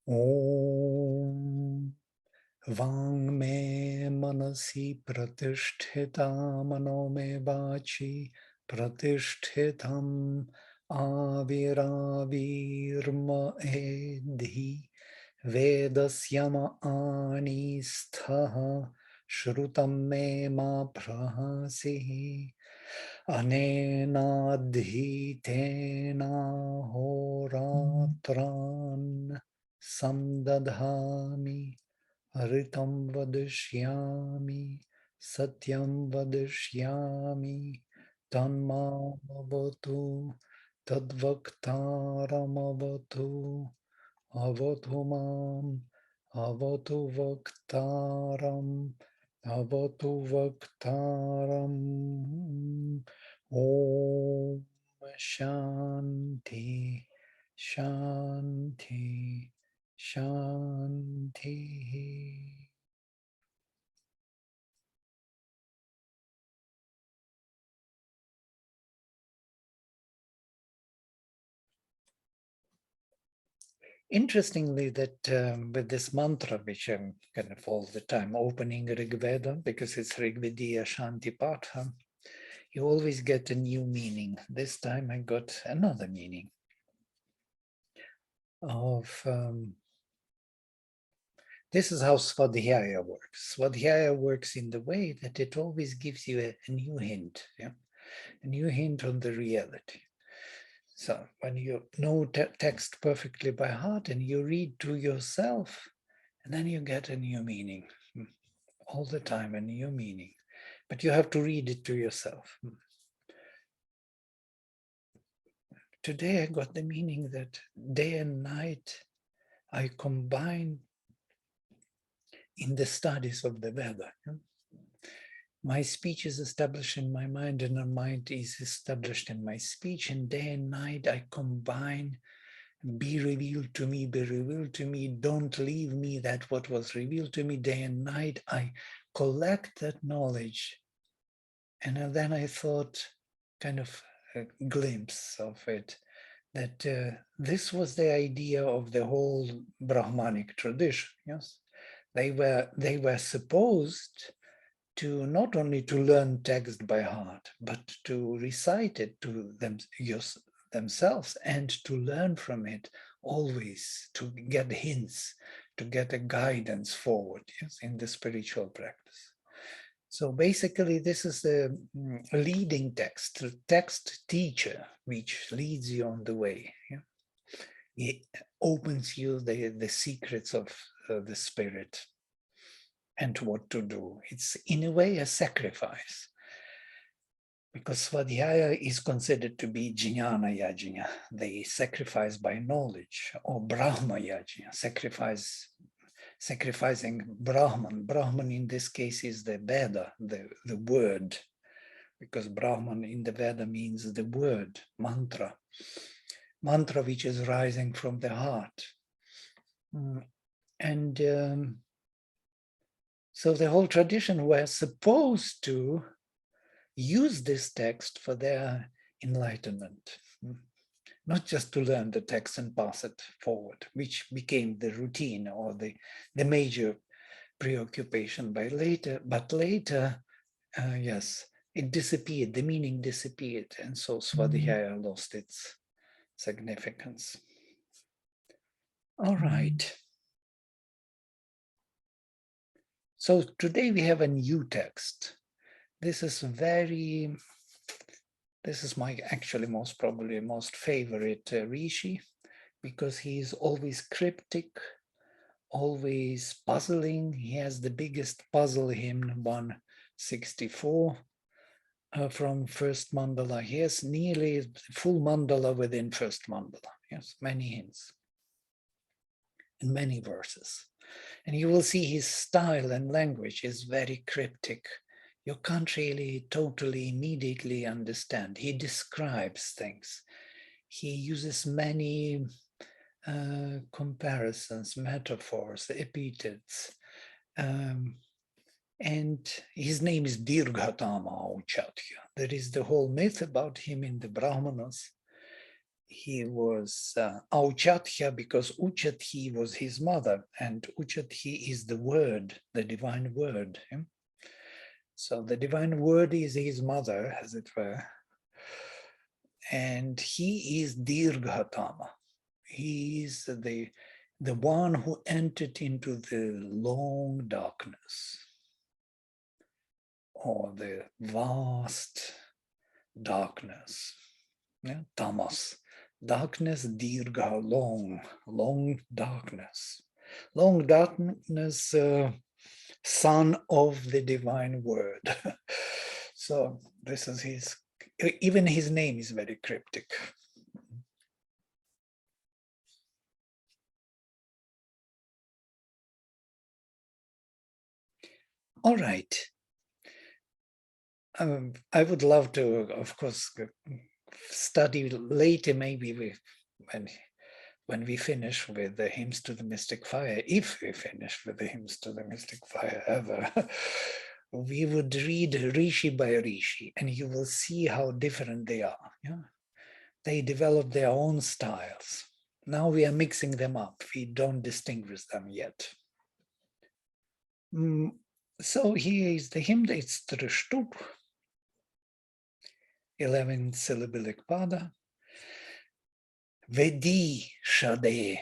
Om Vang me manasi pratisthita mano me vachi pratishthitam aviravirma edhi vedasyama anisthaha shrutam me ma prahasihi anenadhitena horatran samdadhami Ritam vadishyami, satyam vadishyami, tanmavatu, tadvaktaramavatu, avatu mam, avatu vaktaram, avatu vaktaram. Om Shanti, Shanti, Shanti. Interestingly, that with this mantra, which I'm kind of all the time opening Rig Veda, because it's Rigvediya Shanti Patha, you always get a new meaning. This time I got another meaning of, this is how Svadhyaya works. Svadhyaya works in the way that it always gives you a new hint, yeah? A new hint on the reality. So when you know text perfectly by heart and you read to yourself, and then you get a new meaning. All the time, a new meaning. But you have to read it to yourself. Today I got the meaning that day and night I combine in the studies of the Veda. My speech is established in my mind, and my mind is established in my speech, and day and night I combine. Be revealed to me, be revealed to me, don't leave me that what was revealed to me day and night. I collect that knowledge. And then I thought, kind of a glimpse of it, that this was the idea of the whole Brahmanic tradition. Yes, they were supposed to not only to learn text by heart, but to recite it to themselves and to learn from it always, to get hints, to get a guidance forward, yes, in the spiritual practice. So basically, this is the leading text, the text teacher, which leads you on the way. Yeah? It opens you the secrets of the spirit and what to do. It's in a way a sacrifice, because Svadhyaya is considered to be Jnana Yajna, the sacrifice by knowledge, or Brahma Yajna, sacrificing Brahman. Brahman in this case is the Veda, the word, because Brahman in the Veda means the word, mantra, mantra which is rising from the heart. And so the whole tradition were supposed to use this text for their enlightenment, not just to learn the text and pass it forward, which became the routine or the major preoccupation but later, yes, it disappeared, the meaning disappeared, and so Svadhyaya lost its significance. All right. So today we have a new text. This is my actually most probably most favorite Rishi, because he is always cryptic, always puzzling. He has the biggest puzzle hymn 164 from first mandala. He has nearly full mandala within first mandala. Yes, many hymns and many verses. And you will see his style and language is very cryptic. You can't really totally immediately understand. He describes things. He uses many comparisons, metaphors, epithets. And his name is Dirghatama Auchatya. There is the whole myth about him in the Brahmanas. he was Auchatya because Uchati was his mother, and Uchati is the word, the divine word. Yeah? So the divine word is his mother, as it were, and he is Dirghatama. He is the one who entered into the long darkness, or the vast darkness. Yeah? Tamas. Darkness, dirgha, long darkness. Long darkness, son of the divine word. So this is his, even his name is very cryptic. All right. I would love to, of course, study later, maybe when we finish with the hymns to the mystic fire, if we finish with the hymns to the mystic fire ever, we would read Rishi by Rishi, and you will see how different they are. Yeah? They develop their own styles. Now we are mixing them up. We don't distinguish them yet. So here is the hymn. It's Trishtup, 11 syllabic pada. Vedi Shade,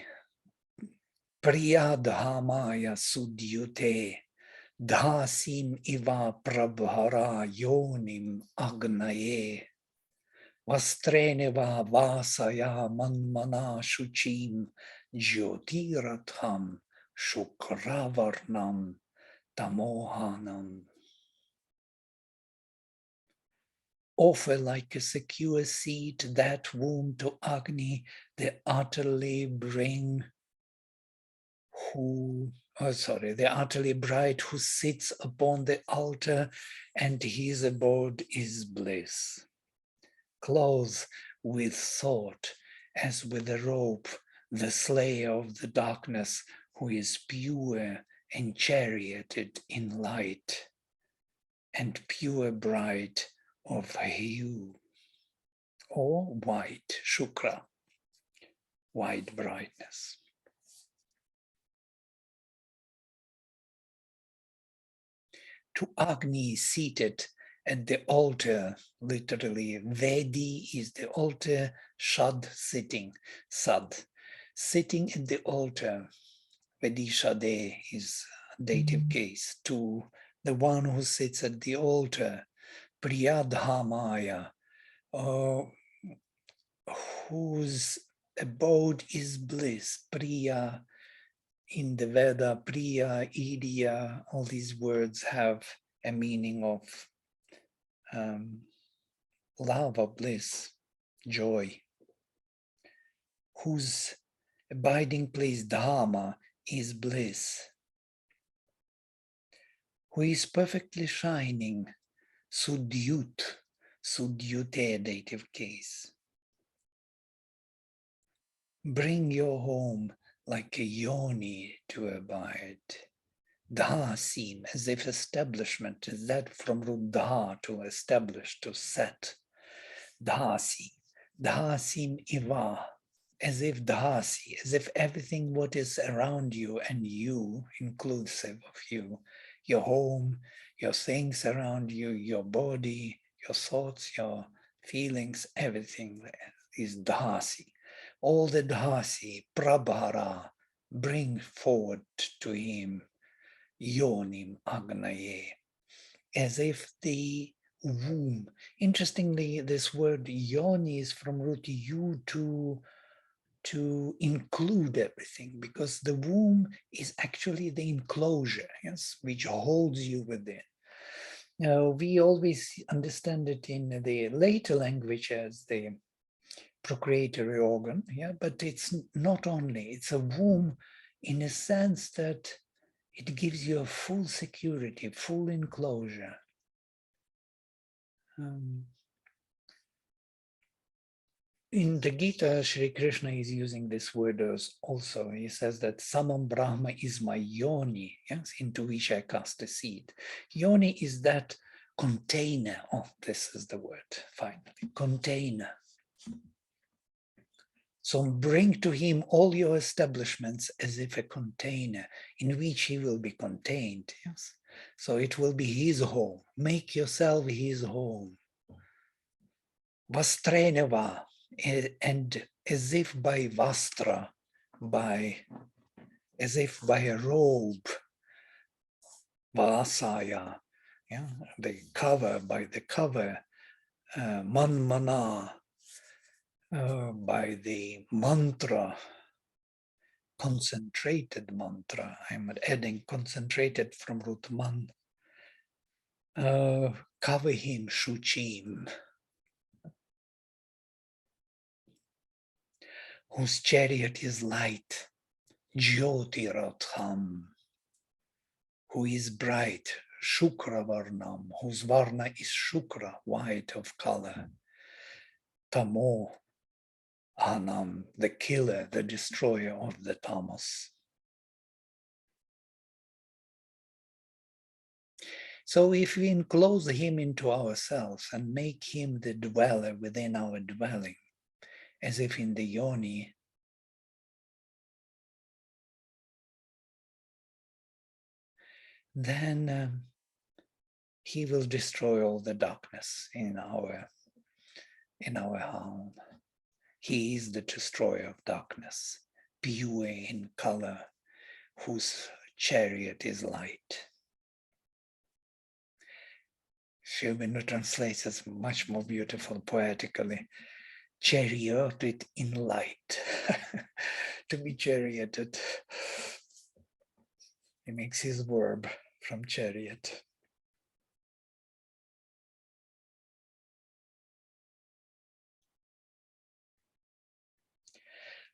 Priyadhamaya Sudyute, Dhasim Iva Prabhara Yonim Agnaye, Vastreneva Vasaya Manmana Shuchim, Jyotiratham Shukravarnam Tamohanam. Offer like a secure seat that womb to Agni, the utterly the utterly bright who sits upon the altar, and his abode is bliss. Clothe with thought as with a robe the slayer of the darkness, who is pure and charioted in light, and pure bright of hue, or white, shukra, white brightness. To Agni seated at the altar, literally, Vedi is the altar, Shad sitting, Sad. Sitting at the altar, Vedi Shade is dative case, to the one who sits at the altar, Priyadhamaya, whose abode is bliss. Priya in the Veda, Priya, Idya, all these words have a meaning of love, of bliss, joy. Whose abiding place, Dharma, is bliss. Who is perfectly shining, Sudyut, Sudyute, dative case. Bring your home like a yoni to abide. Dhasim, as if establishment, is that from root dha, to establish, to set. Dhasi, dhasim iva, as if dhasi, as if everything what is around you and you, inclusive of you, your home, your things around you, your body, your thoughts, your feelings, everything is dhasi. All the dhasi, prabhara, bring forward to him, yonim agnaye, as if the womb. Interestingly, this word yoni is from root yu, to include everything, because the womb is actually the enclosure, yes, which holds you within. Now, we always understand it in the later language as the procreatory organ, yeah, but it's not only, it's a womb in a sense that it gives you a full security, full enclosure. In the Gita, Sri Krishna is using this word also. He says that Samam Brahma is my yoni, yes, into which I cast a seed. Yoni is that container. Oh, this is the word, finally. Container. So bring to him all your establishments as if a container in which he will be contained. Yes? So it will be his home. Make yourself his home. Vastreneva, and as if by vastra, as if by a robe, vasaya, yeah, the cover, by the cover, manmana, by the mantra, concentrated mantra. I'm adding concentrated from root man. Cover him, shuchim, whose chariot is light, jyotirotham, who is bright, shukra varnam, whose varna is shukra, white of color, tamo anam, the killer, the destroyer of the tamas. So if we enclose him into ourselves and make him the dweller within our dwelling, as if in the yoni, then he will destroy all the darkness in our home. He is the destroyer of darkness, pure in color, whose chariot is light. Shubinu translates as much more beautiful poetically. Charioted in light. To be charioted. He makes his verb from chariot.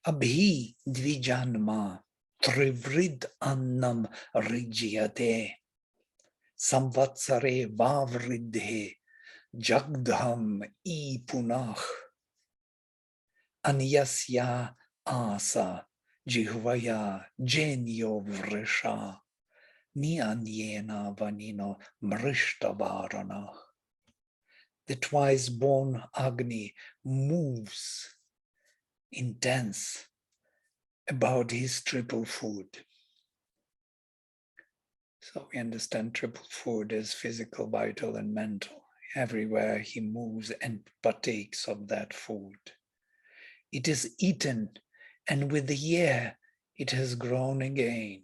Abhi dvijanma trivrid annam rigyate samvatsare vavridhe jagdham I punach anyasya asa jihvaya jenyo vrisha nianyena vanino mrishtavarana. The twice-born Agni moves intense about his triple food. So we understand triple food as physical, vital, and mental. Everywhere he moves and partakes of that food. It is eaten, and with the year it has grown again.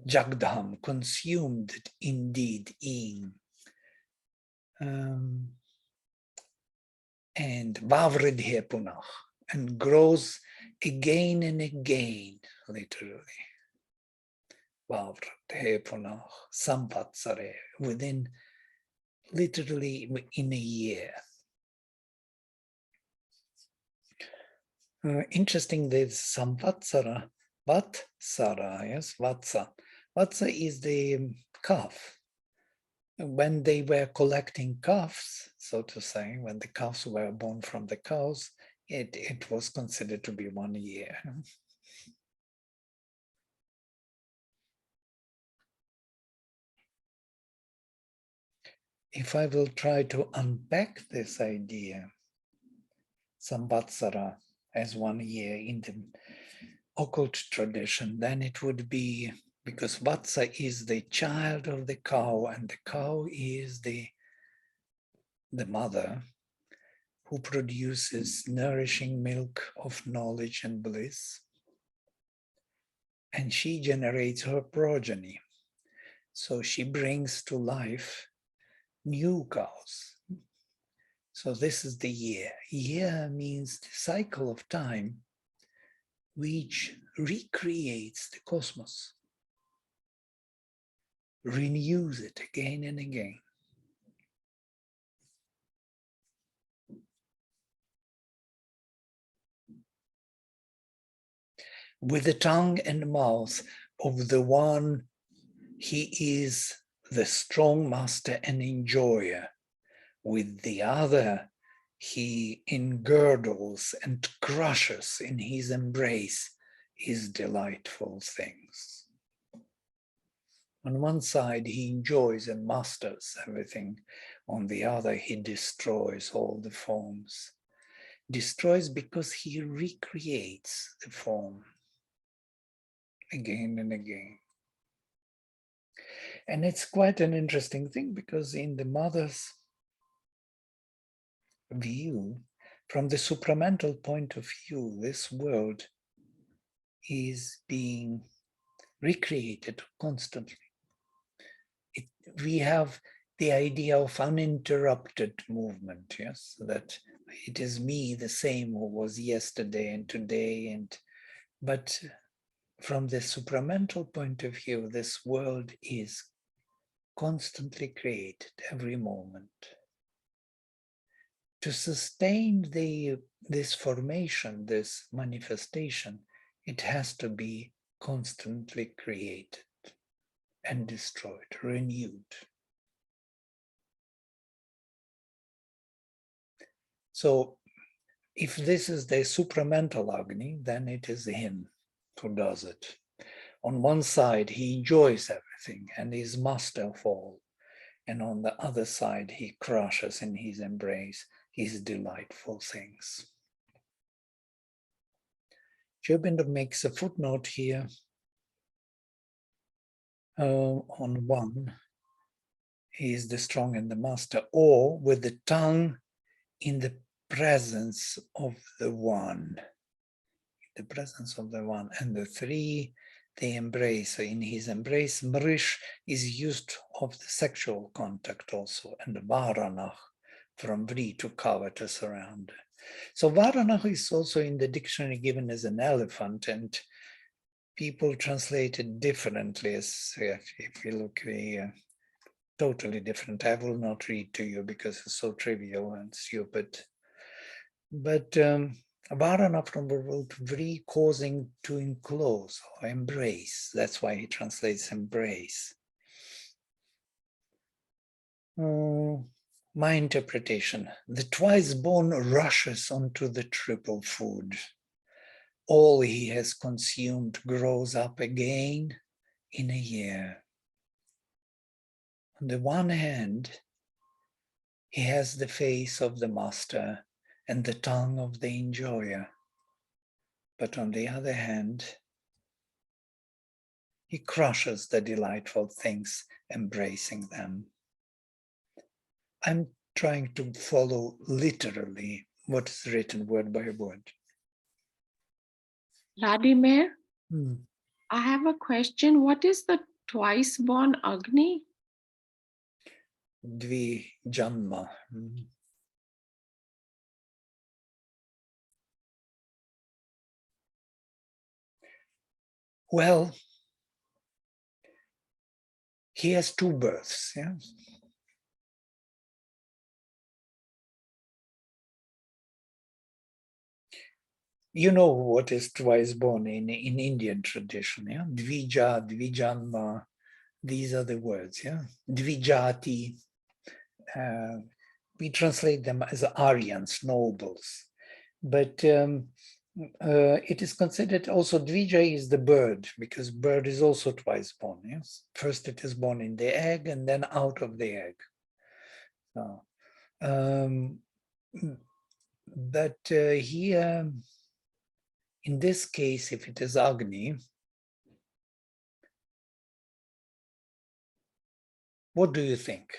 Jagdham, consumed indeed in. And Vavridhe Punach, and grows again and again, literally. Vavridhe Punach, Samvatsare, within, literally in a year. Interesting, there's Samvatsara, Vatsara, yes, Vatsa. Vatsa is the calf. When they were collecting calves, so to say, when the calves were born from the cows, it was considered to be 1 year. If I will try to unpack this idea, Samvatsara as 1 year in the occult tradition, then it would be, because Vatsa is the child of the cow, and the cow is the mother who produces nourishing milk of knowledge and bliss. And she generates her progeny. So she brings to life new cows. So this is the year. Year means the cycle of time which recreates the cosmos, renews it again and again. With the tongue and mouth of the one, he is the strong master and enjoyer. With the other, he engirdles and crushes in his embrace his delightful things. On one side, he enjoys and masters everything. On the other, he destroys all the forms. destroys because he recreates the form again and again. And it's quite an interesting thing because in the mother's view, from the supramental point of view, this world is being recreated constantly. We have the idea of uninterrupted movement, yes, that it is me, the same who was yesterday and today, but from the supramental point of view, this world is constantly created every moment. To sustain this formation, this manifestation, it has to be constantly created and destroyed, renewed. So if this is the supramental Agni, then it is him who does it. On one side, he enjoys everything and is master of all. And on the other side, he crushes in his embrace his delightful things. Sri Aurobindo makes a footnote here on one. He is the strong and the master, or with the tongue in the presence of the one. The presence of the one. And the three, they embrace. In his embrace, Mrish is used of the sexual contact also, and Varanah, from Vri, to cover, to surround. So Varanah is also in the dictionary given as an elephant, and people translate it differently. As if you look here, totally different. I will not read to you because it's so trivial and stupid. But Varana from the root Vri, causing to enclose or embrace. That's why he translates embrace. My interpretation, the twice-born rushes onto the triple food. All he has consumed grows up again in a year. On the one hand, he has the face of the master and the tongue of the enjoyer. But on the other hand, he crushes the delightful things, embracing them. I'm trying to follow literally what is written word by word. Vladimir, I have a question. What is the twice-born Agni? Dvijanma. Well, he has two births, yeah? You know what is twice born in Indian tradition, yeah? Dvija, Dvijanma, these are the words, yeah? Dvijati, we translate them as Aryans, nobles. But it is considered also Dvija is the bird, because bird is also twice born, yes? First it is born in the egg and then out of the egg. So, but here, in this case, if it is Agni, what do you think?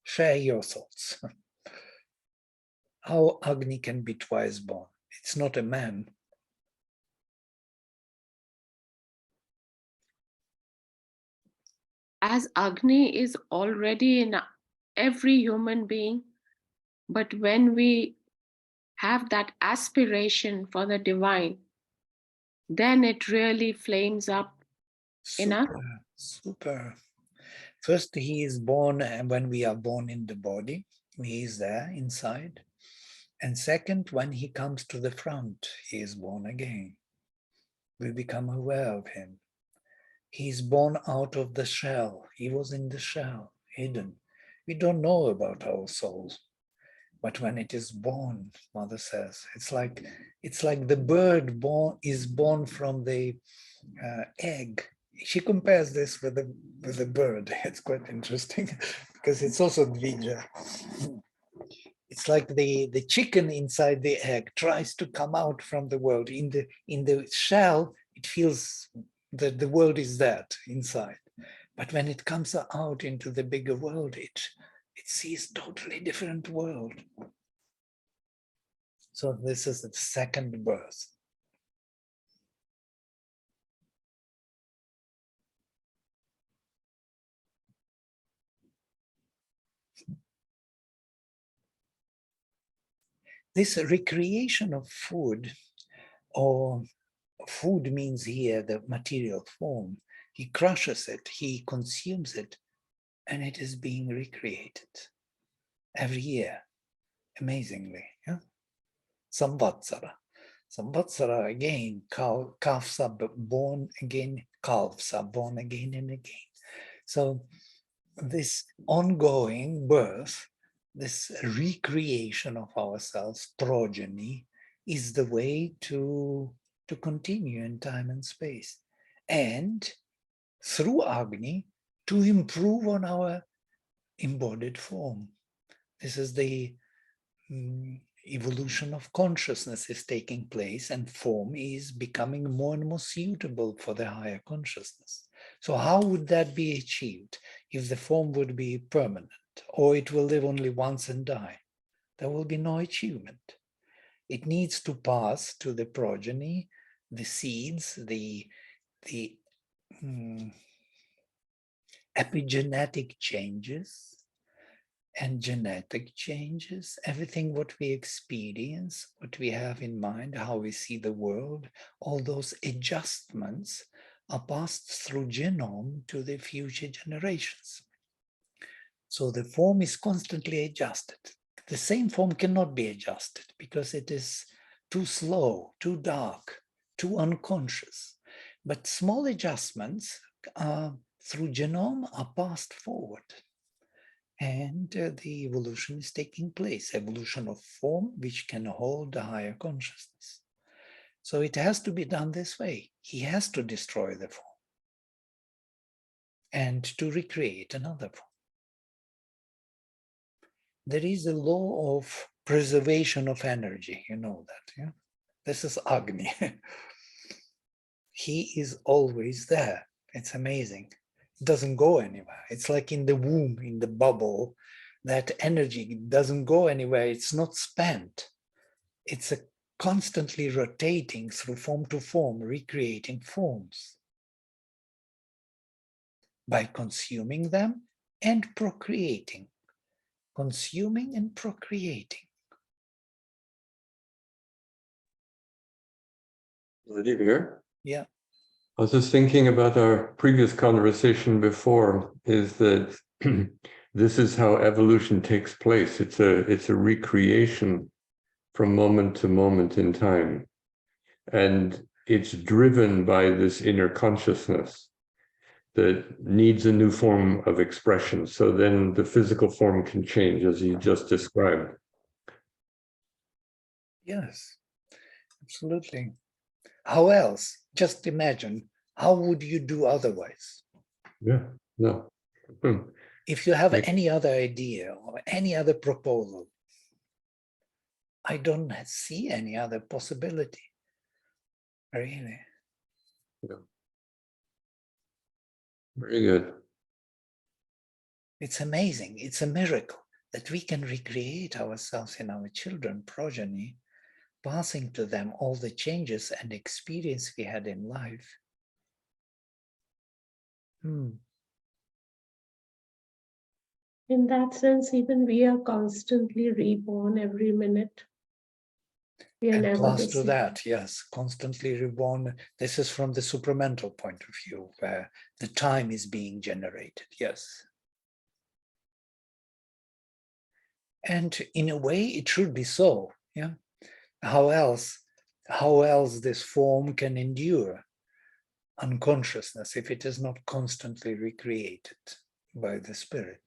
Share your thoughts. How Agni can be twice born? It's not a man. As Agni is already in every human being, but when we have that aspiration for the divine, then it really flames up in us. Super. First, he is born, and when we are born in the body, he is there inside. And second, when he comes to the front, he is born again. We become aware of him. He is born out of the shell. He was in the shell, hidden. We don't know about our souls. But when it is born, Mother says, it's like the bird is born from the egg. She compares this with the bird. It's quite interesting because it's also Dvija. It's like the chicken inside the egg tries to come out from the world. In the shell, it feels that the world is that inside. But when it comes out into the bigger world, it sees totally different world. So this is the second birth. This recreation of food, or food means here the material form, he crushes it, he consumes it, and it is being recreated every year, amazingly. Yeah? Samvatsara. Samvatsara again, calves are born again, calves are born again and again. So this ongoing birth, this recreation of ourselves, progeny, is the way to continue in time and space. And through Agni, to improve on our embodied form. This is the evolution of consciousness is taking place, and form is becoming more and more suitable for the higher consciousness. So how would that be achieved if the form would be permanent, or it will live only once and die? There will be no achievement. It needs to pass to the progeny, the seeds, the epigenetic changes and genetic changes, everything what we experience, what we have in mind, how we see the world, all those adjustments are passed through genome to the future generations. So the form is constantly adjusted. The same form cannot be adjusted because it is too slow, too dark, too unconscious. But small adjustments through genome are passed forward. And the evolution is taking place, evolution of form, which can hold the higher consciousness. So it has to be done this way. He has to destroy the form and to recreate another form. There is a law of preservation of energy, you know that, yeah? This is Agni. He is always there. It's amazing. It doesn't go anywhere. It's like in the womb, in the bubble, that energy doesn't go anywhere. It's not spent. It's a constantly rotating through form to form, recreating forms by consuming them and procreating. Consuming and procreating. Is it here? Yeah. I was just thinking about our previous conversation before, is that this is how evolution takes place. It's a recreation from moment to moment in time. And it's driven by this inner consciousness that needs a new form of expression. So then the physical form can change, as you just described. Yes, absolutely. How else? Just imagine, how would you do otherwise? Yeah, no. If you have any other idea or any other proposal, I don't see any other possibility, really. Yeah. Very good. It's amazing. It's a miracle that we can recreate ourselves in our children, progeny, passing to them all the changes and experience we had in life. In that sense, even we are constantly reborn every minute. We are And never plus the to same. that, yes, constantly reborn. This is from the supramental point of view, where the time is being generated, yes. And in a way, it should be so, yeah. How else this form can endure unconsciousness if it is not constantly recreated by the spirit?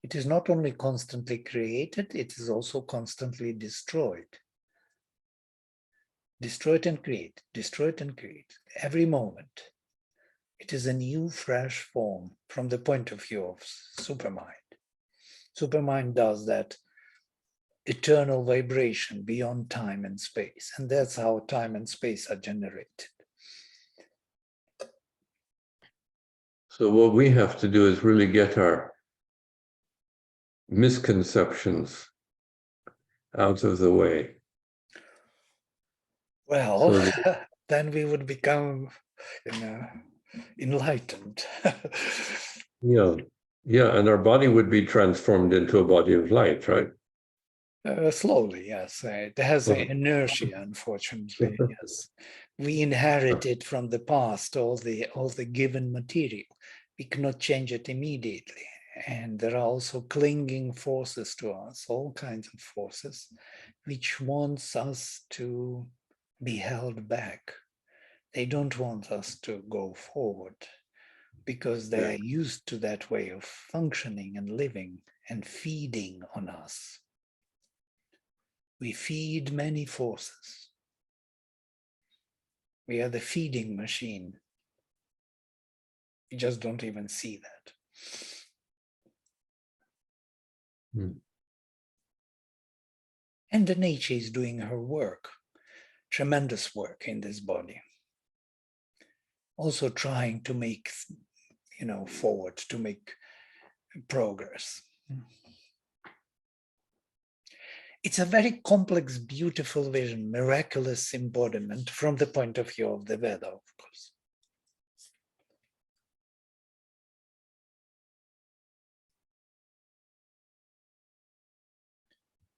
It is not only constantly created, it is also constantly destroyed. destroy it and create, destroy it and create. Every moment, it is a new, fresh form from the point of view of supermind. Supermind does that eternal vibration beyond time and space, and that's how time and space are generated. So what we have to do is really get our misconceptions out of the way. Well, So that, then we would become, enlightened. yeah, and our body would be transformed into a body of light, right? Slowly, yes. It has an inertia, unfortunately. Yes, we inherit it from the past, all the given material. We cannot change it immediately, and there are also clinging forces to us, all kinds of forces, which wants us to be held back. They don't want us to go forward because they are used to that way of functioning and living and feeding on us. We feed many forces. We are the feeding machine. We just don't even see that. And the nature is doing her work, tremendous work in this body. Also trying to make, forward, to make progress. It's a very complex, beautiful vision, miraculous embodiment from the point of view of the Veda, of course.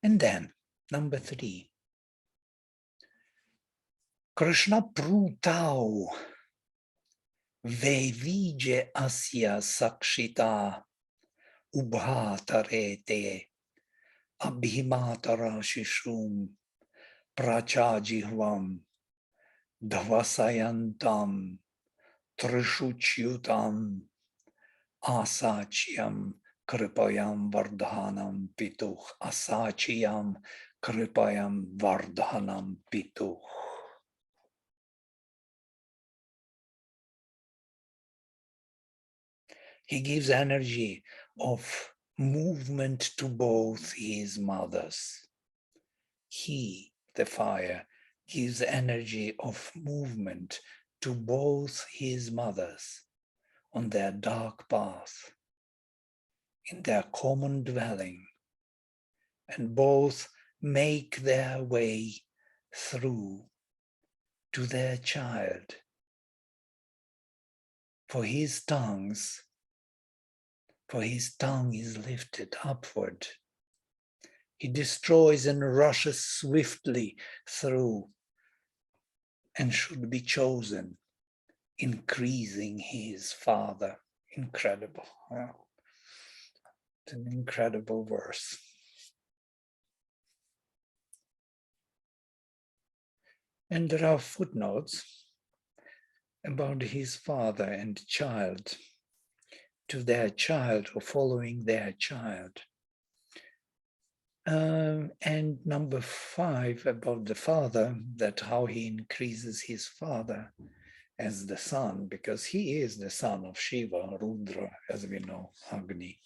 And then, number 3. Krishna prutau vevije asya sakshita ubhatarete abhimatara shishum prachajihvam dhvasayantam trishuchyutam asachyam kripayam vardhanam pituh asachyam kripayam vardhanam pituh. He gives energy of movement to both his mothers. He, the fire, gives energy of movement to both his mothers on their dark path, in their common dwelling, and both make their way through to their child. For his tongue is lifted upward. He destroys and rushes swiftly through and should be chosen, increasing his father. Incredible. Well, it's an incredible verse. And there are footnotes about his father and child, to their child or following their child. And number 5 about the father, that how he increases his father as the son, because he is the son of Shiva, Rudra, as we know, Agni.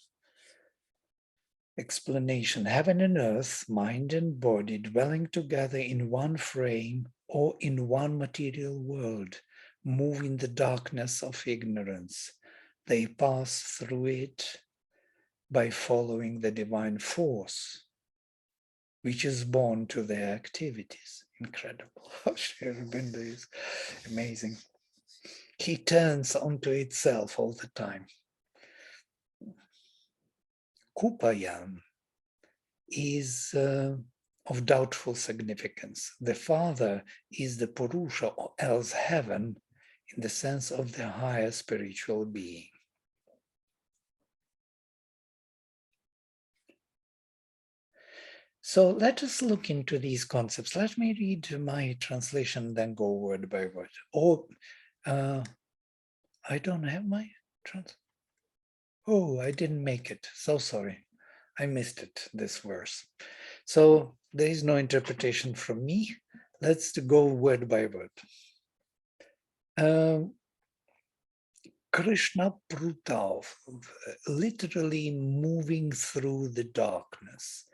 Explanation: heaven and earth, mind and body, dwelling together in one frame or in one material world, move in the darkness of ignorance. They pass through it by following the divine force, which is born to their activities. Incredible. Sri Aurobindo is amazing. He turns onto itself all the time. Kupayam is of doubtful significance. The father is the Purusha, or else heaven, in the sense of the higher spiritual being. So let us look into these concepts. Let me read my translation, then go word by word. Or I don't have my translation. Oh, I didn't make it. So sorry. I missed it, this verse. So there is no interpretation from me. Let's go word by word. Krishna Prutav, literally moving through the darkness.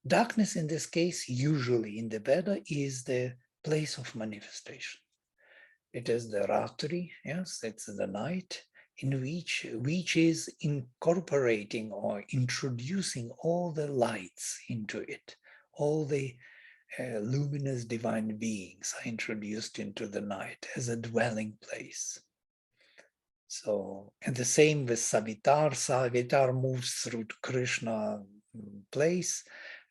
Darkness in this case, usually in the Veda, is the place of manifestation. It is the Ratri, yes, it's the night, in which is incorporating or introducing all the lights into it. All the luminous divine beings are introduced into the night as a dwelling place. So, and the same with Savitar. Savitar moves through Krishna place,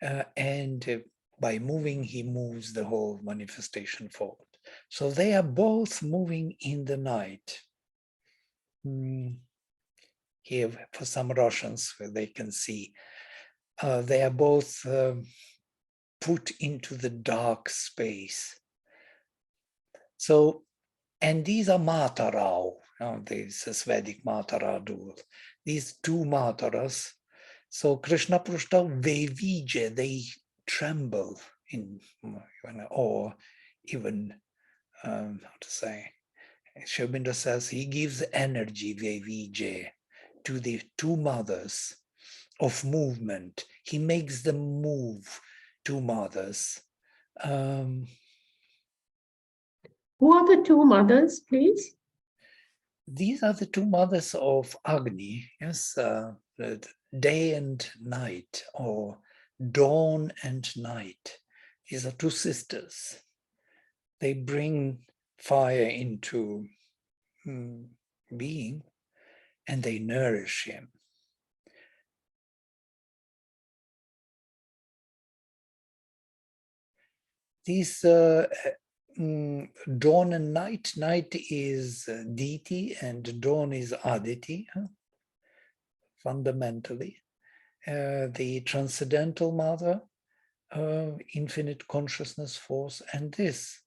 and by moving, he moves the whole manifestation forward. So they are both moving in the night. Here, for some Russians, where they can see, they are both put into the dark space. So, and these are Matarao, this is Vedic Matara dual. These two Mataras. So Krishna Prushtha Vevije, they tremble in, or even, how to say, Sri Aurobindo says he gives energy, Vevije, to the two mothers of movement. He makes them move, two mothers. Who are the two mothers, please? These are the two mothers of Agni, yes, day and night, or dawn and night. These are two sisters. They bring fire into being, and they nourish him. These dawn and night. Night is deity and dawn is aditi, fundamentally. The transcendental mother, infinite consciousness force, and this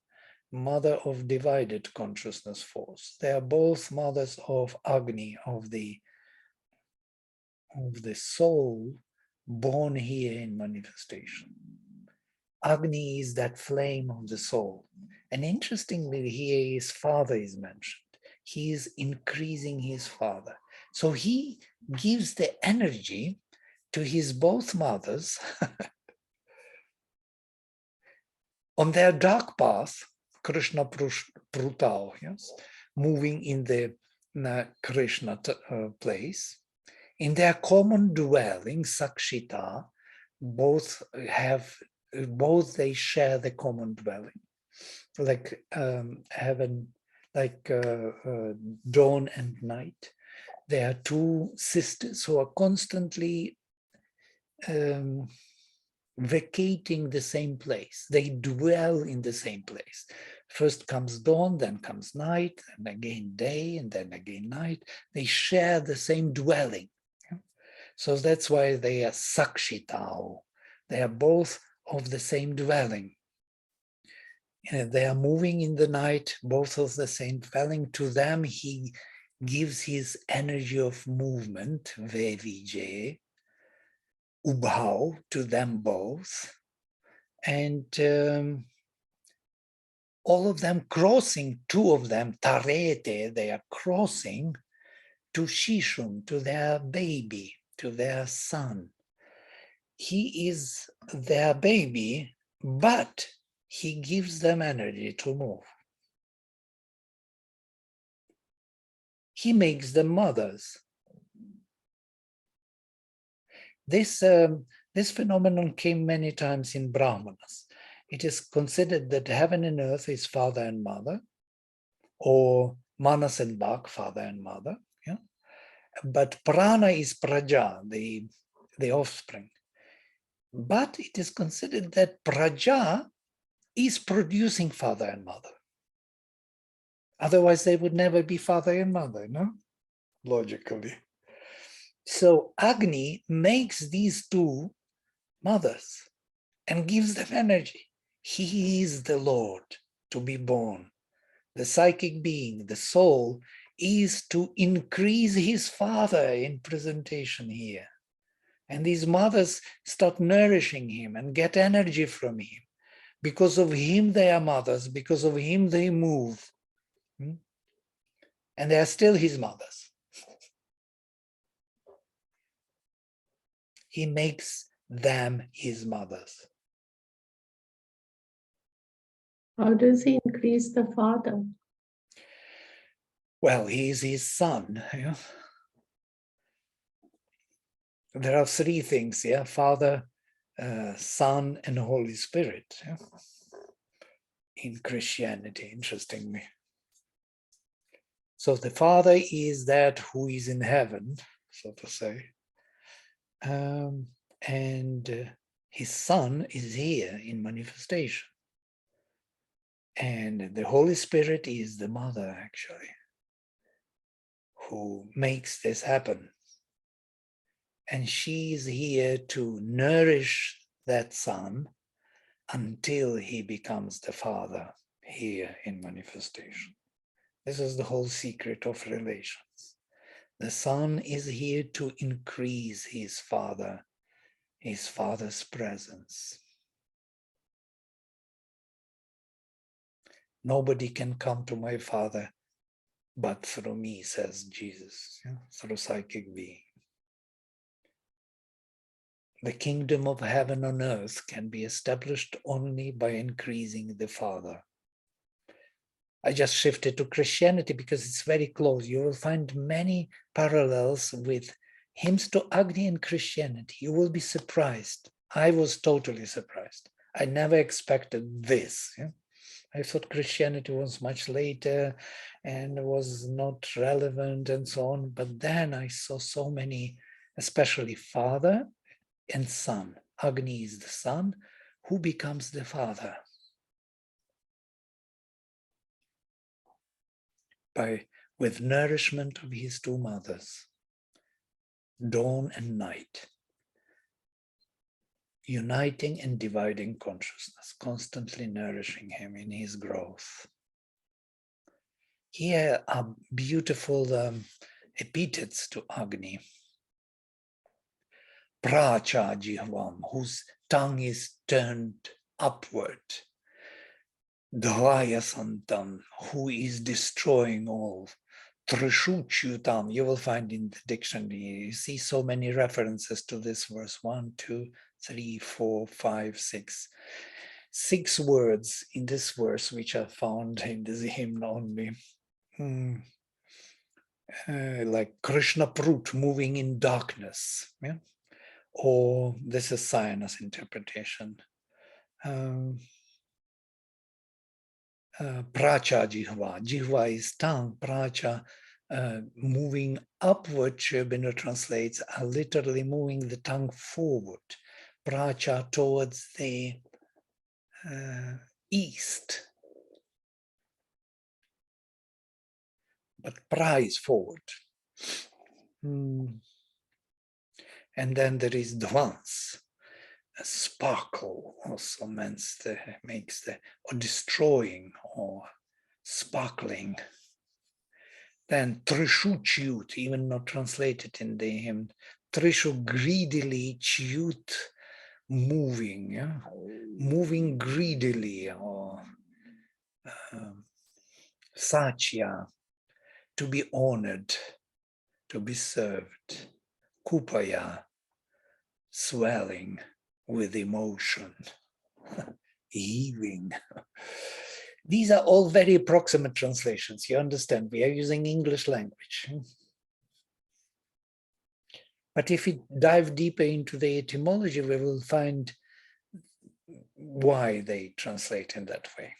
mother of divided consciousness force. They are both mothers of Agni, of the soul born here in manifestation. Agni is that flame of the soul. And interestingly, here his father is mentioned. He is increasing his father. So he gives the energy to his both mothers on their dark path, Krishna Prutao, yes, moving in the Krishna place. In their common dwelling, Sakshita, both they share the common dwelling, like heaven, like dawn and night. They are two sisters who are constantly vacating the same place. They dwell in the same place. First comes dawn, then comes night, and again day, and then again night. They share the same dwelling. So that's why they are Sakshitao. They are both of the same dwelling. They are moving in the night, both of the same dwelling. To them, he gives his energy of movement, Vevije, Ubhau, to them both. And all of them crossing, two of them, Tarete, they are crossing to Shishum, to their baby, to their son. He is their baby, but he gives them energy to move. He makes them mothers. This phenomenon came many times in Brahmanas. It is considered that heaven and earth is father and mother, or Manas and Bhak, father and mother. Yeah? But Prana is Praja, the offspring. But it is considered that Praja is producing father and mother. Otherwise, they would never be father and mother, no? Logically. So Agni makes these two mothers and gives them energy. He is the Lord to be born. The psychic being, the soul, is to increase his father in presentation here. And these mothers start nourishing him and get energy from him. Because of him, they are mothers. Because of him, they move. And they are still his mothers. He makes them his mothers. How does he increase the father? Well, he is his son. Yeah? There are three things, yeah? Father, Son, and Holy Spirit. Yeah? In Christianity, interestingly. So the Father is that who is in heaven, so to say. And his Son is here in manifestation. And the Holy Spirit is the mother, actually, who makes this happen. And she is here to nourish that Son until he becomes the Father here in manifestation. This is the whole secret of relations. The Son is here to increase his Father's presence. Nobody can come to my Father but through me, says Jesus, through psychic being. The kingdom of heaven on earth can be established only by increasing the Father. I just shifted to Christianity because it's very close. You will find many parallels with hymns to Agni and Christianity. You will be surprised. I was totally surprised. I never expected this. Yeah? I thought Christianity was much later and was not relevant and so on. But then I saw so many, especially Father and Son. Agni is the Son, who becomes the Father with nourishment of his two mothers, dawn and night, uniting and dividing consciousness, constantly nourishing him in his growth. Here are beautiful epithets to Agni. Pracha Jihvam, whose tongue is turned upward. Dvaya Santam, who is destroying all. Trishuchutam, you will find in the dictionary, you see so many references to this verse, 1, 2, 3, 4, 5, 6. 6 words in this verse which are found in this hymn only. Like Krishna Prut, moving in darkness. Yeah? Or this is Sayana's interpretation. Pracha Jihva. Jihva is tongue. Pracha, moving upward, Sherbino translates, literally moving the tongue forward. Pracha towards the east. But pra is forward. And then there is dvans. A sparkle also makes the, or destroying or sparkling. Then trishu chut, even not translated in the hymn, trishu greedily chut, moving, yeah? Moving greedily, or satya, to be honored, to be served, kupaya, swelling with emotion, heaving. These are all very approximate translations. You understand, we are using English language. But if we dive deeper into the etymology, we will find why they translate in that way.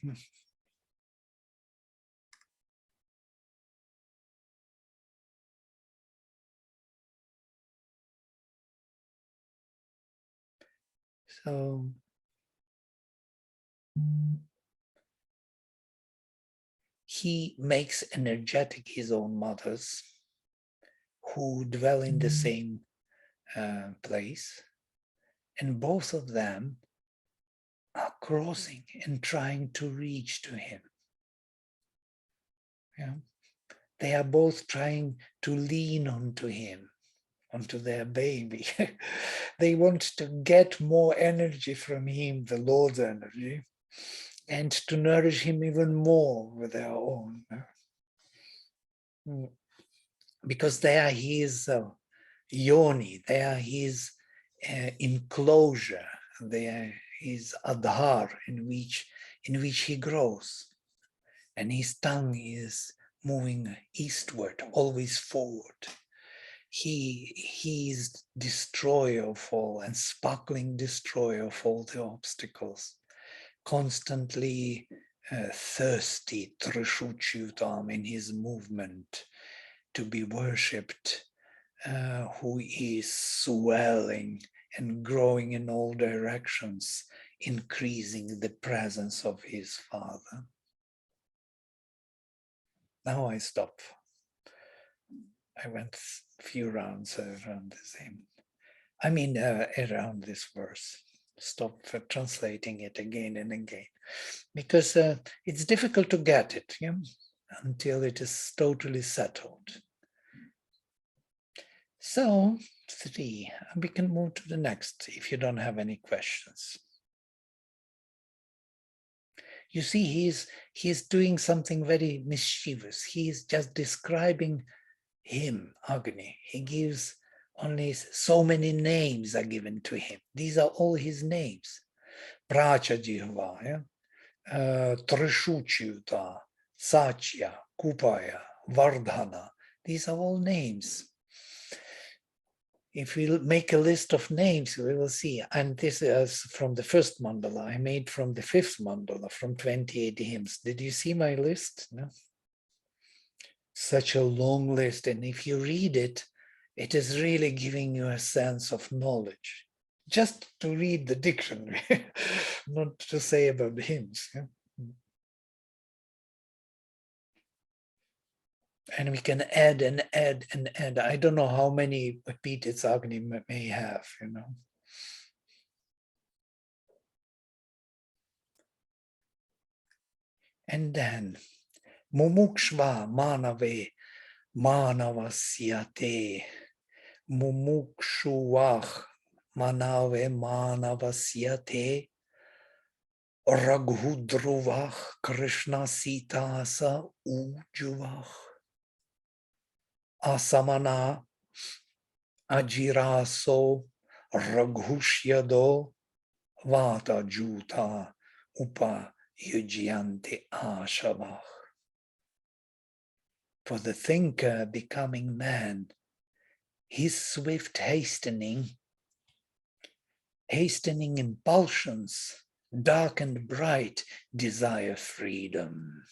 So he makes energetic his own mothers who dwell in the same place, and both of them are crossing and trying to reach to him. Yeah. They are both trying to lean onto him, onto their baby. They want to get more energy from him, the Lord's energy, and to nourish him even more with their own. Because they are his yoni, they are his enclosure, they are his adhar in which he grows. And his tongue is moving eastward, always forward. He is destroyer of all and sparkling destroyer of all the obstacles, constantly thirsty, trishuchutam, in his movement to be worshipped, who is swelling and growing in all directions, increasing the presence of his Father. Now I stop. I went a few rounds around the same. I mean, around this verse. Stop for translating it again and again, because it's difficult to get it, yeah, until it is totally settled. So 3, we can move to the next if you don't have any questions. You see, he's doing something very mischievous. He's just describing him, Agni. He gives only so many names are given to him. These are all his names. Pracha Jihva, Trishuchyuta, Satya, Kupaya, Vardhana. These are all names. If we make a list of names, we will see. And this is from the first mandala. I made from the 5th mandala, from 28 hymns. Did you see my list? No? Such a long list. And if you read it, it is really giving you a sense of knowledge. Just to read the dictionary, not to say about the hymns. Yeah? And we can add and add and add. I don't know how many epithets Agni may have, you know. And then, mumukshva manave manavasyate, mumukshuvach manave manavasyate, raghudruvach krishna sitasa ujuvach, asamana ajiraso raghusyado vata juta upa yujyante ashavach. For the thinker becoming man, his swift hastening impulsions, dark and bright, desire freedom.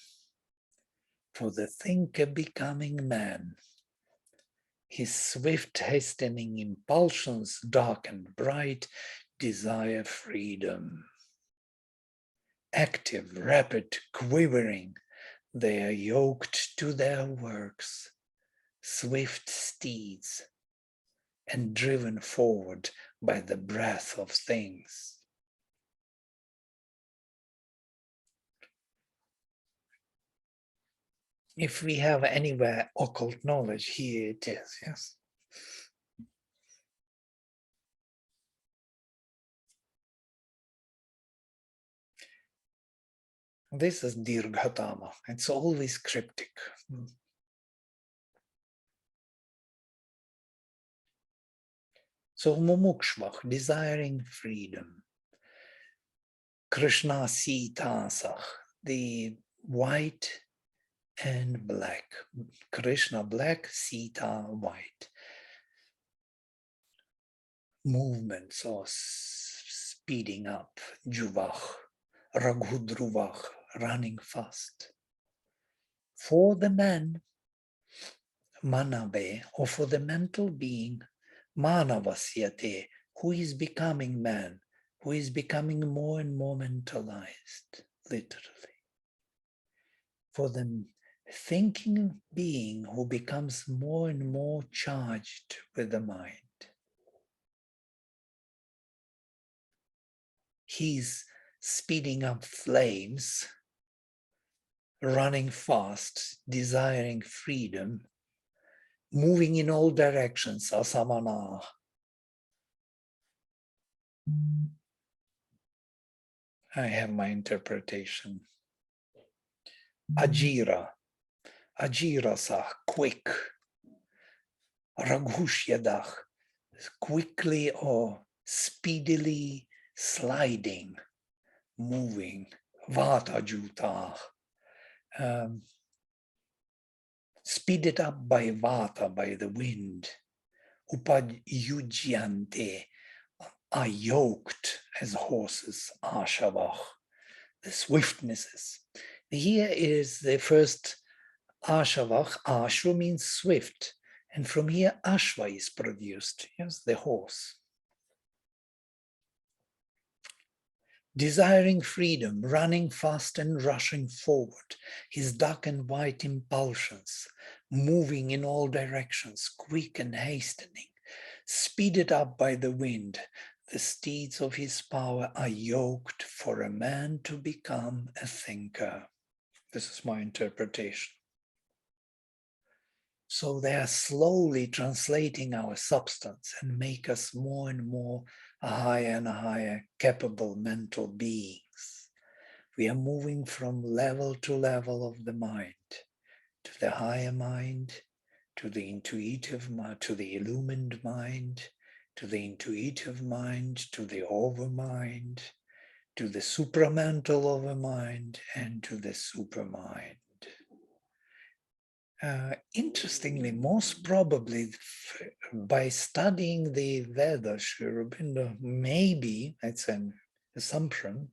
For the thinker becoming man, his swift hastening impulsions, dark and bright, desire freedom. Active, rapid, quivering, they are yoked to their works, swift steeds, and driven forward by the breath of things. If we have anywhere occult knowledge, here it is, yes. This is Dirghatama. It's always cryptic. So mumukshvach, desiring freedom. Krishna sitasach, the white and black. Krishna black, Sita white. Movements or speeding up, juvach, raghudruvach, running fast. For the man, manabe, or for the mental being, manavasyate, who is becoming man, who is becoming more and more mentalized, literally. For the thinking being who becomes more and more charged with the mind. He's speeding up flames, running fast, desiring freedom, moving in all directions, asamana. I have my interpretation. Ajira, Ajirasah, quick. Ragushyadach, quickly or speedily sliding, moving. Vata speeded up by Vata, by the wind. Upadyujyante, are yoked as horses, Ashavach, the swiftnesses. Here is the first Ashavach. Ashva means swift. And from here, Ashva is produced. Yes, the horse. Desiring freedom, running fast and rushing forward, his dark and white impulsions, moving in all directions, quick and hastening, speeded up by the wind, the steeds of his power are yoked for a man to become a thinker. This is my interpretation. So they are slowly translating our substance and make us more and more a higher and higher capable mental beings. We are moving from level to level of the mind, to the higher mind, to the intuitive mind, to the illumined mind, to the intuitive mind, to the overmind, to the supramental overmind, and to the supermind. Interestingly, most probably by studying the Veda, Sri Aurobindo maybe, it's an assumption,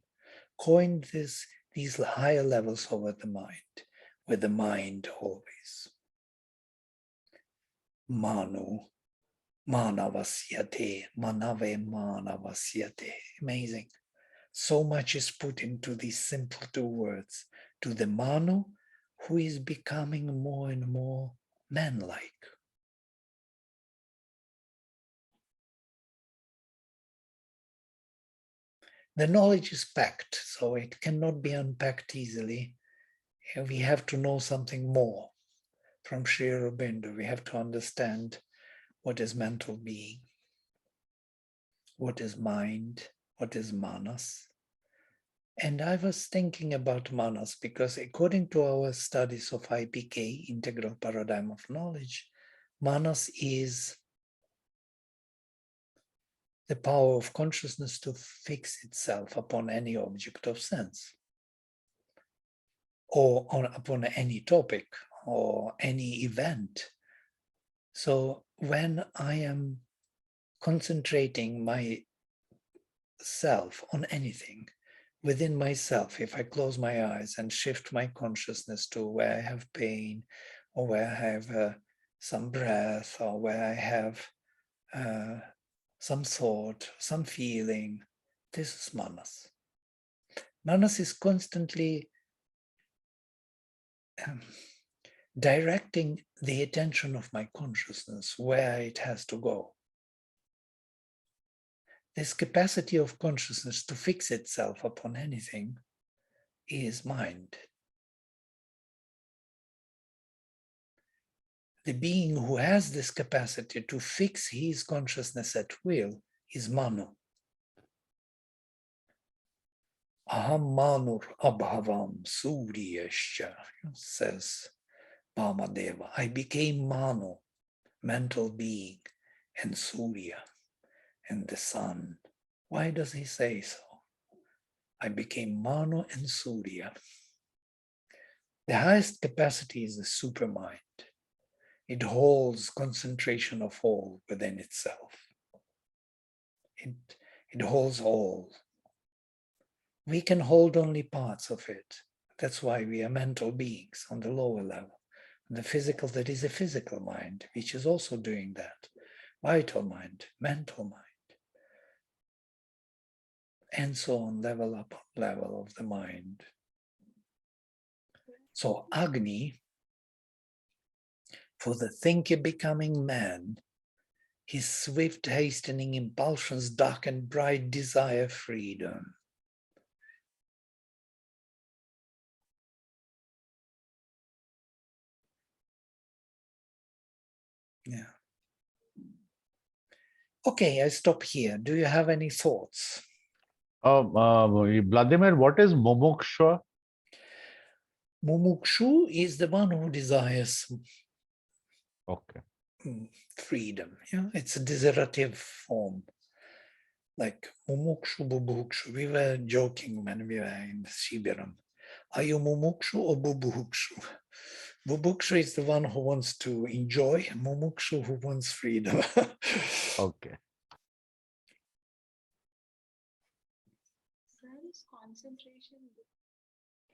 coined these higher levels over the mind, with the mind always. Manu, manavasyate, manave manavasyate. Amazing. So much is put into these simple two words. To the Manu, who is becoming more and more man-like. The knowledge is packed, so it cannot be unpacked easily. We have to know something more from Sri Aurobindo. We have to understand what is mental being, what is mind, what is manas. And I was thinking about manas because according to our studies of IPK, Integral Paradigm of Knowledge, manas is the power of consciousness to fix itself upon any object of sense, or upon any topic, or any event. So when I am concentrating myself on anything within myself, if I close my eyes and shift my consciousness to where I have pain, or where I have some breath, or where I have some thought, some feeling, this is manas. Manas is constantly directing the attention of my consciousness where it has to go. This capacity of consciousness to fix itself upon anything is mind. The being who has this capacity to fix his consciousness at will is Manu. Aham manur abhavam suryascha, says Vamadeva. I became Manu, mental being, and Surya, and the sun. Why does he say so? I became Manu and Surya. The highest capacity is the supermind. It holds concentration of all within itself. It holds all. We can hold only parts of it. That's why we are mental beings on the lower level. The physical, there is a physical mind, which is also doing that. Vital mind, mental mind. And so on, level upon level of the mind. So Agni, for the thinker becoming man, his swift hastening impulsions, dark and bright desire freedom. Yeah. Okay, I stop here. Do you have any thoughts? Vladimir, what is mumuksha? Mumukshu is the one who desires Okay. freedom. Yeah, it's a desiderative form. Like mumukshu, bubukshu. We were joking when we were in Shibiram. Are you mumukshu or bubukshu? Bubukshu is the one who wants to enjoy, mumukshu who wants freedom. Okay. Where is concentration?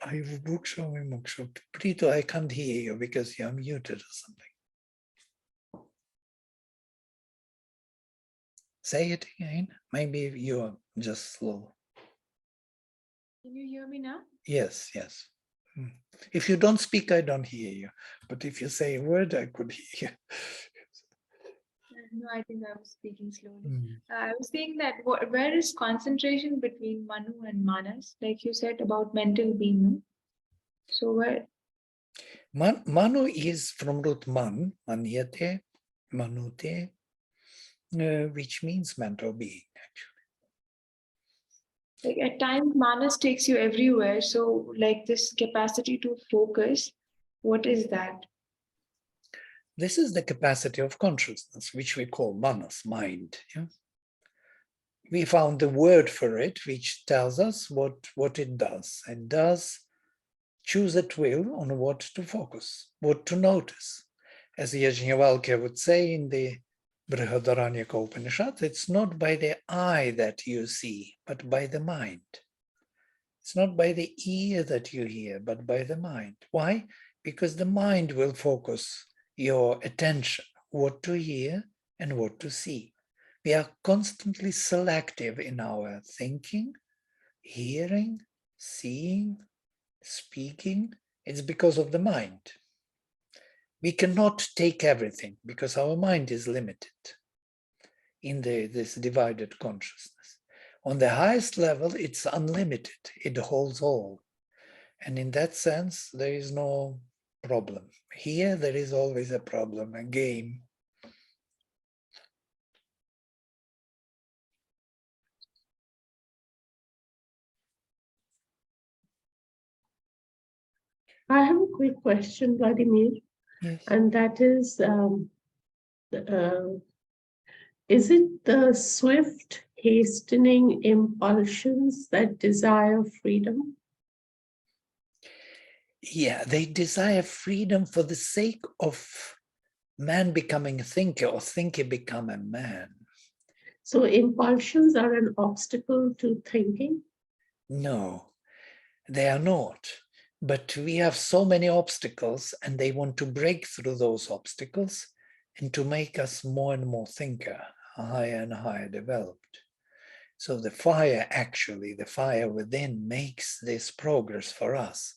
Are you bubukshu or mumukshu? Prito, I can't hear you because you're muted or something. Say it again. Maybe you're just slow. Can you hear me now? Yes, yes. If you don't speak, I don't hear you. But if you say a word, I could hear you. No, I think I was speaking slowly. Mm. I was saying that where is concentration between Manu and Manas? Like you said about mental being. No? So where? Manu is from root man, manyate, manute, which means mental being. Like at times Manas takes you everywhere. So like this capacity to focus, what is that? This is the capacity of consciousness, which we call manas, mind. Yeah? We found the word for it, which tells us what it does. It does choose at will on what to focus, what to notice. As Yajnavalkya would say in the Brihadaranyaka Upanishad, it's not by the eye that you see, but by the mind. It's not by the ear that you hear, but by the mind. Why? Because the mind will focus your attention, what to hear and what to see. We are constantly selective in our thinking, hearing, seeing, speaking. It's because of the mind. We cannot take everything because our mind is limited in this divided consciousness. On the highest level, it's unlimited. It holds all. And in that sense, there is no problem. Here, there is always a problem, a game. I have a quick question, Vladimir, Yes. and that is it the swift, hastening impulsions that desire freedom? Yeah, they desire freedom for the sake of man becoming a thinker or thinker become a man. So impulsions are an obstacle to thinking? No, they are not. But we have so many obstacles and they want to break through those obstacles and to make us more and more thinker, higher and higher developed. So the fire, actually, the fire within makes this progress for us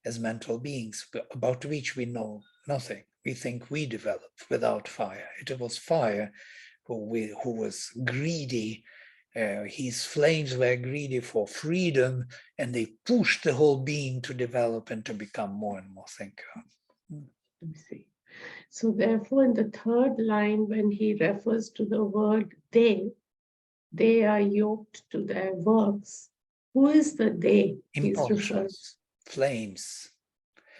as mental beings about which we know nothing. We think we developed without fire. It was fire who was greedy. His flames were greedy for freedom, and they pushed the whole being to develop and to become more and more thinker. Let me see. So therefore, in the third line, when he refers to the word they are yoked to their works. Who is the they? He's referring. Impulsions, flames.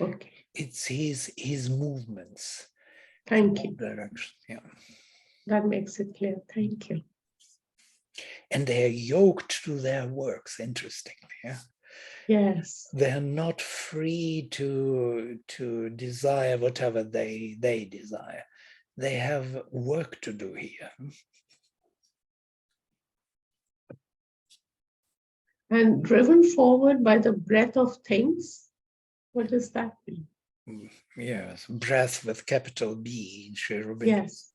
Okay, It's his movements. thank you. Direction. Yeah. That makes it clear. Thank you. And they are yoked to their works, interestingly. Yeah. Yes. They're not free to desire whatever they desire. They have work to do here. And driven forward by the breath of things. What does that mean? Yes, breath with capital B in Sri Aurobindo. Yes.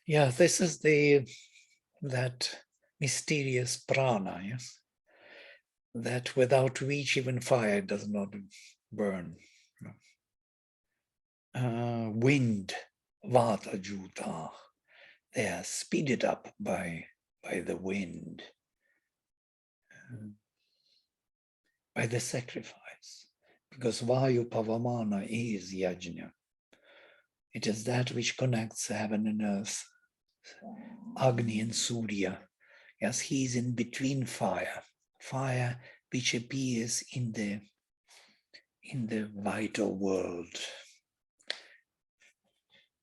Yeah, this is that mysterious prana, yes, that without which even fire does not burn. Wind, vata juta, they are speeded up by the wind, by the sacrifice, because vayu pavamana is yajna. It is that which connects heaven and earth, Agni and Surya. Yes, he is in between fire. fire which appears in the vital world.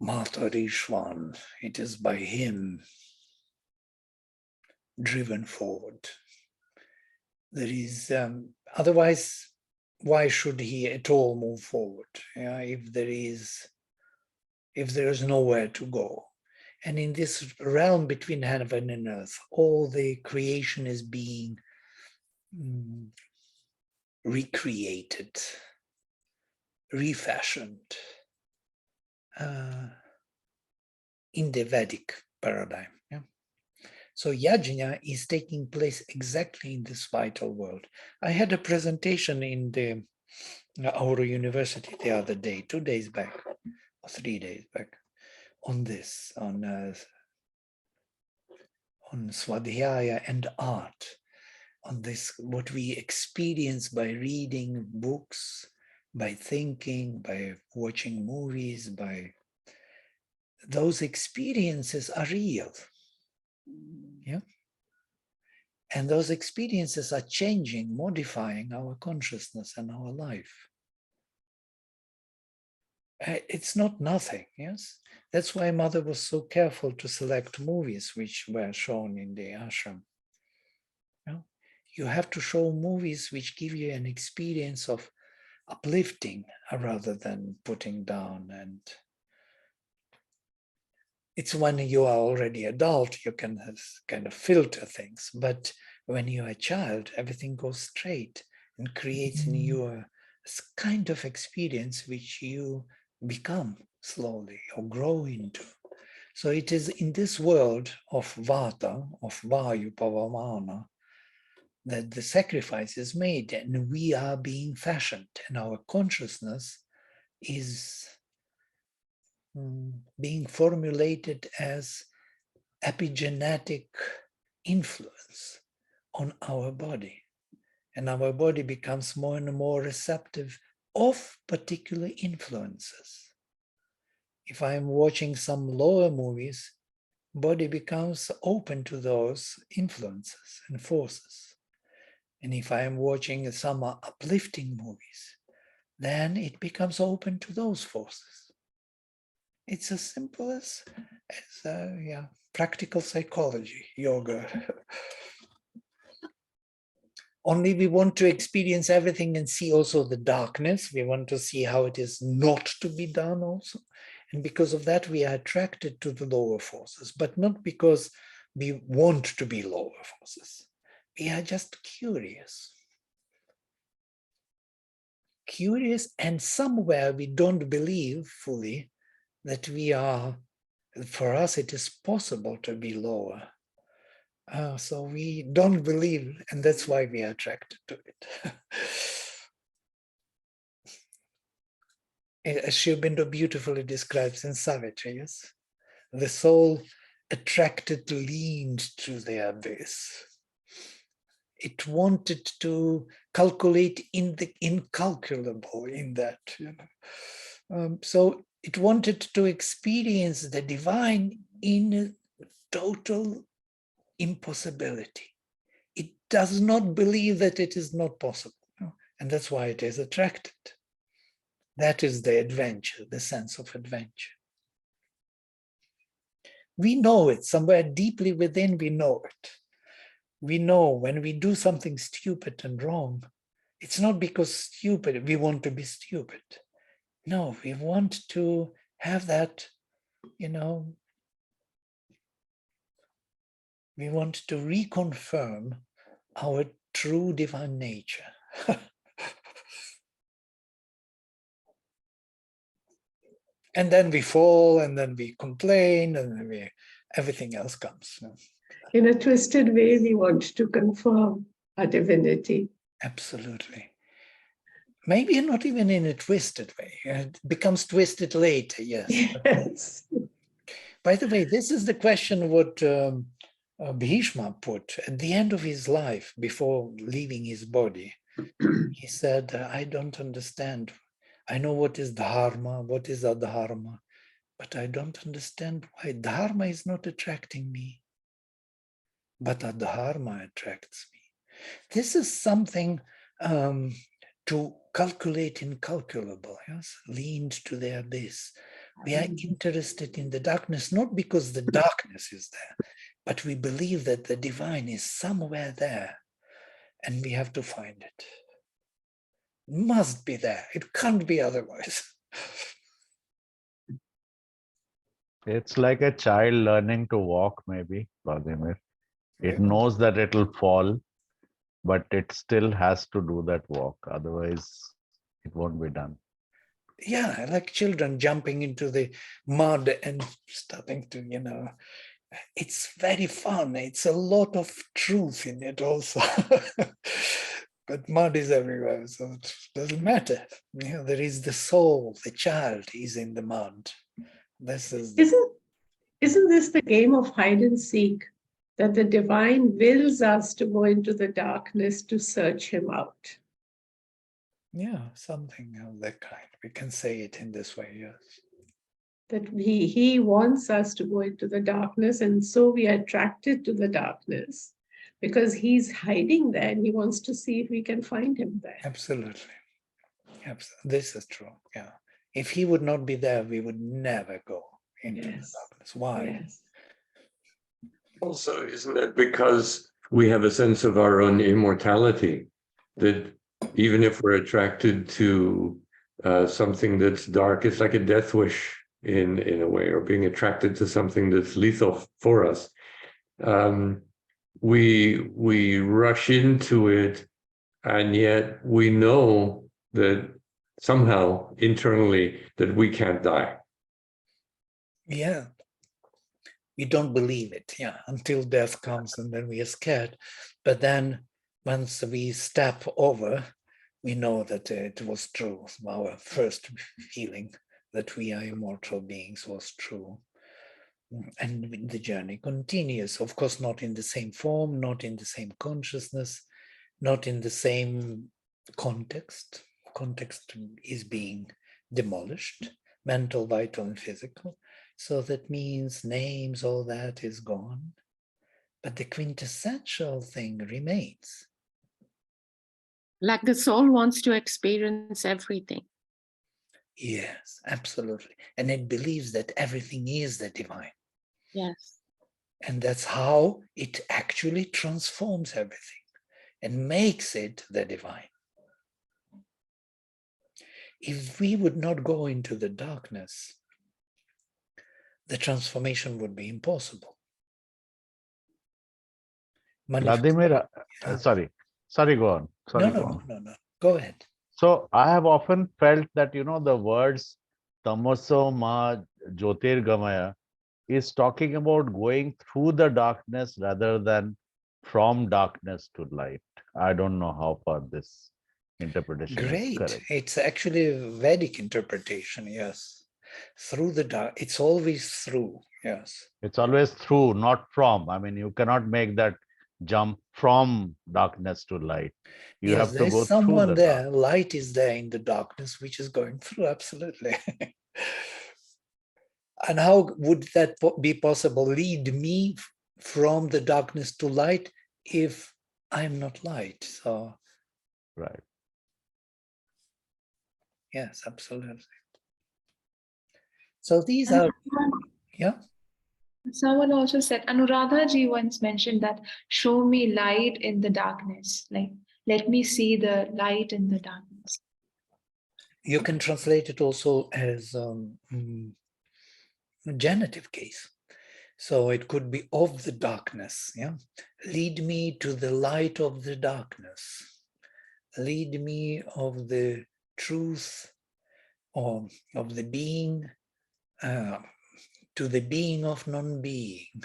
Matarishwan, it is by him driven forward. There is, otherwise, why should he at all move forward? If there is nowhere to go. And in this realm between heaven and earth, all the creation is being recreated, refashioned in the Vedic paradigm. Yeah? So yajna is taking place exactly in this vital world. I had a presentation in our university the other day, 2 days back, or 3 days back, on this, on Swadhyaya and art, on this, what we experience by reading books, by thinking, by watching movies, by those experiences are real. Yeah. And those experiences are changing, modifying our consciousness and our life. It's not nothing, yes? That's why Mother was so careful to select movies which were shown in the ashram. You have to show movies which give you an experience of uplifting rather than putting down. And it's when you are already adult, you can kind of filter things. But when you're a child, everything goes straight and creates in you a kind of experience which you become slowly or grow into. So it is in this world of Vata, of Vayu Pavamana, that the sacrifice is made and we are being fashioned and our consciousness is being formulated as epigenetic influence on our body. And our body becomes more and more receptive of particular influences. If I'm watching some lower movies, body becomes open to those influences and forces. And if I am watching some uplifting movies, then it becomes open to those forces. It's as simple as practical psychology, yoga. Only we want to experience everything and see also the darkness. We want to see how it is not to be done also. And because of that, we are attracted to the lower forces, but not because we want to be lower forces. We are just curious. Curious, and somewhere we don't believe fully that we are, for us it is possible to be lower. So we don't believe, and that's why we are attracted to it. As Sri Aurobindo beautifully describes in Savitri, yes? The soul attracted leaned to the abyss. It wanted to calculate in the incalculable in that. So it wanted to experience the divine in total impossibility. It does not believe that it is not possible. And that's why it is attracted. That is the adventure, the sense of adventure. We know it somewhere deeply within, we know it. We know when we do something stupid and wrong, it's not because stupid, we want to be stupid. No, we want to have that, we want to reconfirm our true divine nature. And then we fall, and then we complain, and then everything else comes. In a twisted way, we want to confirm our divinity. Absolutely. Maybe not even in a twisted way. It becomes twisted later, yes. Yes. By the way, this is the question what Bhishma put at the end of his life before leaving his body. He said, I don't understand. I know what is dharma, what is adharma, but I don't understand why dharma is not attracting me, but adharma attracts me. This is something to calculate incalculable, yes, leaned to the abyss. We are interested in the darkness, not because the darkness is there, but we believe that the divine is somewhere there and we have to find it. It must be there. It can't be otherwise. It's like a child learning to walk, maybe, Vladimir. It knows that it'll fall, but it still has to do that walk. Otherwise, it won't be done. Yeah, like children jumping into the mud and starting to, it's very fun. It's a lot of truth in it also. But mud is everywhere, so it doesn't matter. There is the soul, the child is in the mud. This is Isn't this the game of hide and seek? That the divine wills us to go into the darkness to search him out. something of that kind. We can say it in this way, yes. That he wants us to go into the darkness, and so we are attracted to the darkness because he's hiding there and he wants to see if we can find him there. Absolutely. This is true. Yeah. If he would not be there, we would never go into the darkness. Why? Yes. Also, isn't it because we have a sense of our own immortality, that even if we're attracted to something that's dark, it's like a death wish in a way, or being attracted to something that's lethal for us. We rush into it, and yet we know that somehow internally that we can't die. Yeah. We don't believe it, until death comes, and then we are scared. But then once we step over, we know that it was true. Our first feeling that we are immortal beings was true. And the journey continues, of course, not in the same form, not in the same consciousness, not in the same context. Context is being demolished, mental, vital, and physical. So that means names, all that is gone. But the quintessential thing remains. Like the soul wants to experience everything. Yes, absolutely. And it believes that everything is the divine. Yes. And that's how it actually transforms everything and makes it the divine. If we would not go into the darkness, the transformation would be impossible. Vladimir, sorry, go on. No. Go ahead. So I have often felt that, the words tamaso ma jyotirgamaya is talking about going through the darkness rather than from darkness to light. I don't know how far this interpretation is Great. correct. It's actually a Vedic interpretation, yes. Through the dark, it's always through, yes. It's always through, not from. I mean, you cannot make that jump from darkness to light. You Yes, have to there's go through someone the there, dark. light is there in the darkness, which is going through, absolutely. And how would that be possible? Lead me from the darkness to light if I'm not light. So, Right. yes, absolutely. So these are, Someone also said, Anuradha ji once mentioned that, show me light in the darkness. Like, let me see the light in the darkness. you can translate it also as genitive case. So it could be of the darkness. Lead me to the light of the darkness. Lead me of the truth, or of the being, to the being of non-being.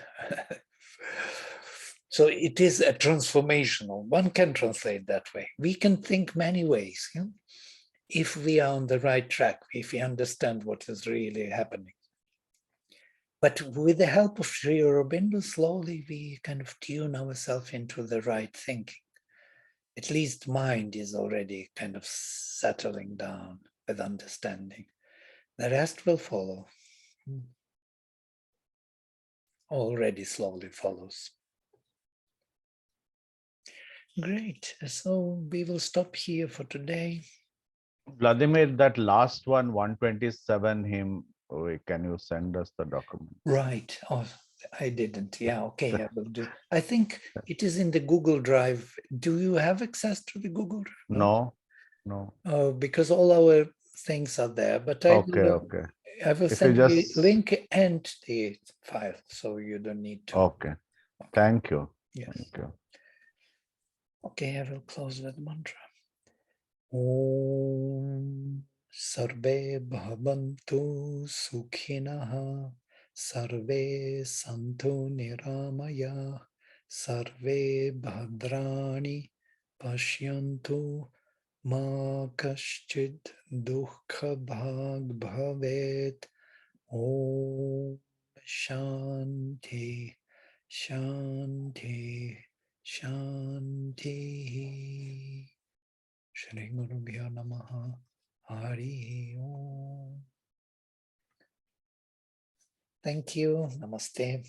So it is a transformational. One can translate that way. We can think many ways. If we are on the right track, if we understand what is really happening. But with the help of Sri Aurobindo, slowly we kind of tune ourselves into the right thinking. At least mind is already kind of settling down with understanding. The rest will follow. Already slowly follows. Great. So we will stop here for today. Vladimir, that last one, 127 hymn, can you send us the document? Right. Oh, I didn't. Yeah. Okay. I will do. I think it is in the Google Drive. Do you have access to the Google Drive? No, no. Oh, because all our things are there. But I Okay, will. okay. I will If you send you the just, link and the file, so you don't need to. okay. Thank you. Yes. Thank you. Okay. I will close with mantra. Om Sarve Bhavantu Sukhinaha Sarve Santu Niramaya Sarve Bhadrani Pashyantu Ma Kaschid Dukha Bhag Bhavet. Om Shanti Shanti Shanti. Shri Guru Bhyo Namaha. Hari Om. Thank you. Namaste.